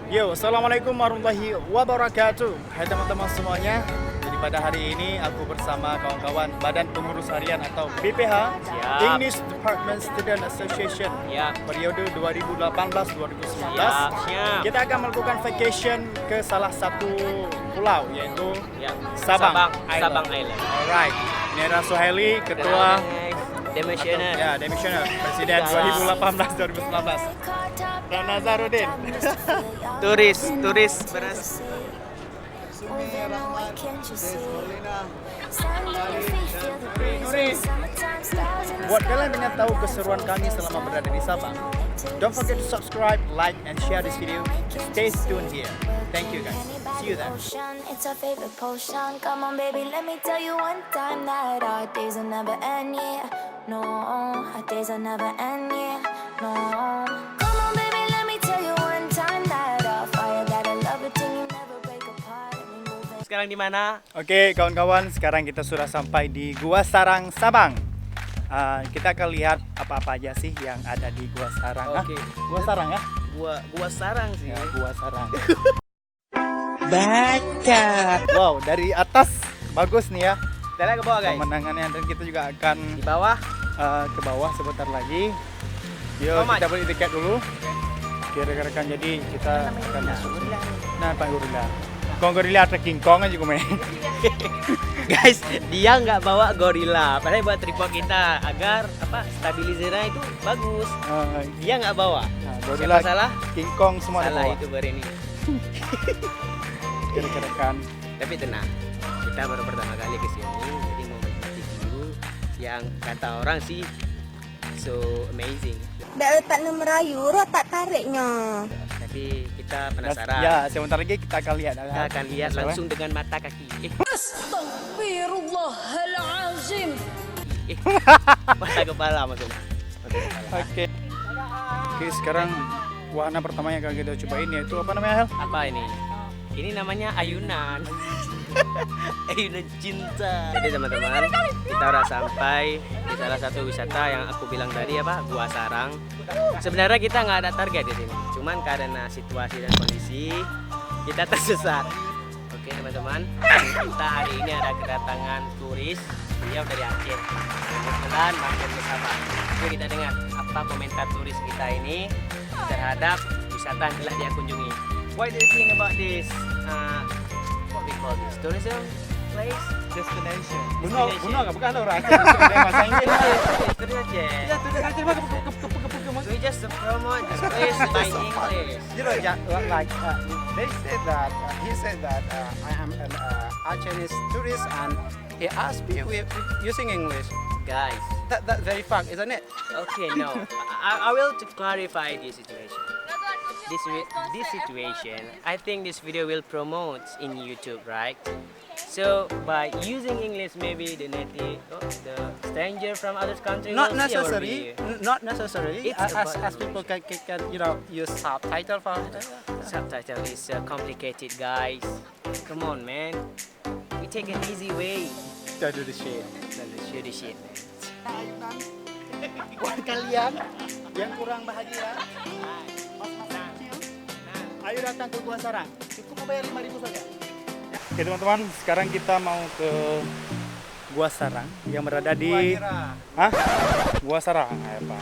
Yo, assalamualaikum warahmatullahi wabarakatuh. Hai teman-teman semuanya. Jadi pada hari ini aku bersama kawan-kawan Badan Pengurus Harian atau BPH, Siap. English Department Student Association, Ya. periode 2018-2019. Siap. Kita akan melakukan vacation ke salah satu pulau, yaitu Ya. Sabang Island. Sabang Island. Alright, ini adalah Suhaili, Ketua Demissioner. ya, Demissioner Presiden Ya. 2018-2019. Dan Nazaruddin. Turis beras. Buat kalian yang tahu keseruan kami selama berada di Sabang, don't forget to subscribe, like, and share this video. Stay tuned here. Thank you guys. See you there. It's our favorite potion. Come on, baby, let me tell you one time that our days will never end, yeah. No, our days will never end, yeah. No. Come on, baby, let me tell you one time that our fire got a love it till you never break apart. And we move it. Sekarang di mana? Oke kawan-kawan, sekarang kita sudah sampai di Gua Sarang Sabang. Kita akan lihat apa-apa aja sih yang ada di Gua Sarang. Oke. Gua Sarang ya? Gua sarang sih. Ya, Gua Sarang. Baca. Wow, dari atas bagus nih ya Kita lihat ke bawah, guys. pemandangannya, dan kita juga akan Di bawah. ke bawah sebentar lagi. Yuk, How much? kita beli tiket dulu. Oke rekan-rekan, jadi kita akan masuk. Nah, Pak Gorilla. Kong Gorilla atau King Kong aja gue main. Guys, dia nggak bawa gorila. Padahal buat tripod kita agar stabilizernya itu bagus. Dia nggak bawa. Nah, Siapa Gorilla, salah? King Kong semua ada Salah bawah. itu ini. Oke, rekan-rekan. Tapi tenang, kita baru pertama kali ke sini, jadi mau menikmati view yang kata orang sih so amazing. Dah letak nama Merayu, roh tak tariknya. Tapi kita penasaran. Ya, sebentar lagi kita akan lihat. Kita akan lihat langsung dengan mata kaki. Astagfirullahalazim. Mata kepala maksudnya. Mata kepala. Oke. Oke, sekarang wahana pertama yang akan kita cobain yaitu apa namanya, Hel? Apa ini? Ini namanya ayunan. Ayunan cinta. Jadi teman-teman, kita udah sampai di salah satu wisata yang aku bilang tadi Gua Sarang. Sebenarnya kita nggak ada target di sini, cuman karena situasi dan kondisi kita tersesat. Oke teman-teman, kita hari ini ada kedatangan turis, beliau dari Aceh. Kebetulan mampir ke Sabang. Yuk kita dengar apa komentar turis kita ini terhadap wisata yang telah dia kunjungi. What do you think about this? What we call this? Tourism place? Destination. Destination. Bunuh nggak? Bukan orang. Bahasa Inggris. Turis aja. We just promote this place by English. You know, yeah, like they said that he said that I am an Chinese tourist, and he asked me using English. Guys, That's very fun, isn't it? okay, no. I will to clarify this situation. This situation, I think this video will promote in YouTube, right? So by using English, maybe the native, the stranger from other country Not will see our necessary. video. Not necessary. It's As about people can use subtitle for. Subtitle is complicated, guys. Come on, man. We take an easy way. Kita do the shit. Let's shoot the shit. Buat kalian yang kurang bahagia, ayo datang ke Gua Sarang. Cukup membayar 5.000 saja. Oke teman-teman, sekarang kita mau ke Gua Sarang yang berada di Hah? Gua Sarang, apa?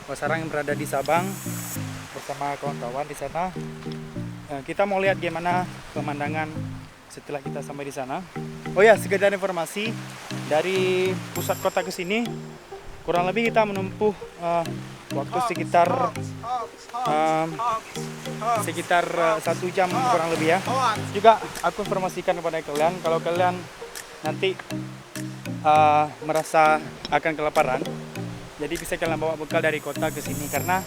Gua Sarang yang berada di Sabang bersama kawan-kawan di sana. Kita mau lihat gimana pemandangan setelah kita sampai di sana. Oh ya, sekedar informasi, dari pusat kota ke sini kurang lebih kita menempuh waktu sekitar 1 jam kurang lebih ya. Juga aku informasikan kepada kalian, kalau kalian nanti merasa akan kelaparan, jadi bisa kalian bawa bekal dari kota ke sini, karena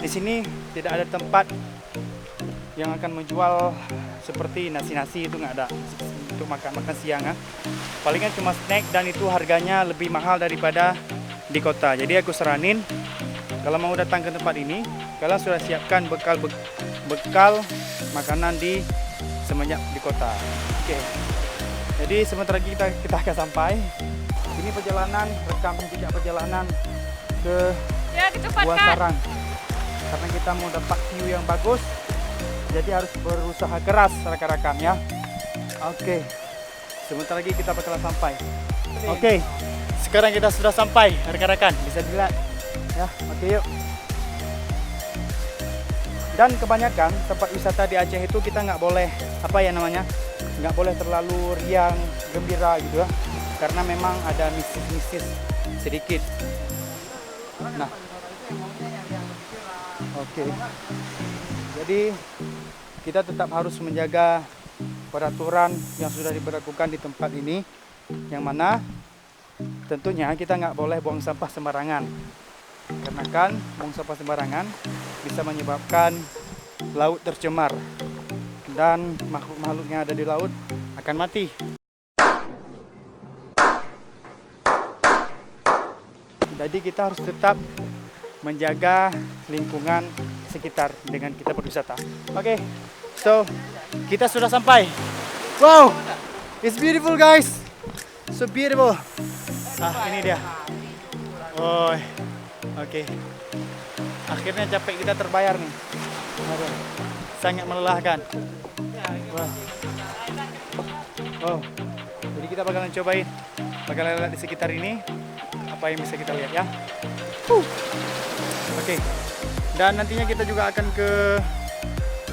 di sini tidak ada tempat yang akan menjual seperti nasi-nasi, itu nggak ada untuk makan siang ya. Palingan cuma snack, dan itu harganya lebih mahal daripada di kota. Jadi aku saranin kalau mau datang ke tempat ini, kalian sudah siapkan bekal makanan di semenjak di kota. Oke. Jadi sebentar lagi kita akan sampai. Ini perjalanan, rekam jejak perjalanan ke Gua Sarang. Karena kita mau dapat view yang bagus, Jadi harus berusaha keras rekan-rekan ya. Oke. Sebentar lagi kita bakalan sampai. Oke. Sekarang kita sudah sampai rekan-rekan. Bisa dilihat. Ya, oke yuk. Dan kebanyakan tempat wisata di Aceh itu kita nggak boleh nggak boleh terlalu riang, gembira gitu ya, karena memang ada mistis-mistis sedikit. Nah, oke. Jadi kita tetap harus menjaga peraturan yang sudah diberlakukan di tempat ini, yang mana tentunya kita nggak boleh buang sampah sembarangan, karena kan buang sampah sembarangan bisa menyebabkan laut tercemar dan makhluk-makhluk yang ada di laut akan mati. Jadi kita harus tetap menjaga lingkungan sekitar dengan kita berwisata. Oke, so kita sudah sampai. Wow, it's beautiful guys, so beautiful. Ini dia. Oh, oke. Akhirnya capek kita terbayar nih. Aduh, sangat melelahkan. Wow. Oh, jadi kita bakalan cobain, bakalan lihat di sekitar ini apa yang bisa kita lihat ya. Oke. Dan nantinya kita juga akan ke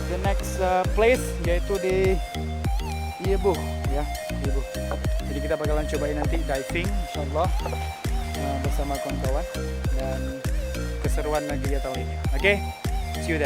the next place, yaitu di Ibu ya, Ibu. Jadi kita bakalan cobain nanti diving, insyaallah bersama kawan-kawan dan keseruan lagi ya tahun ini. Oke, see you there.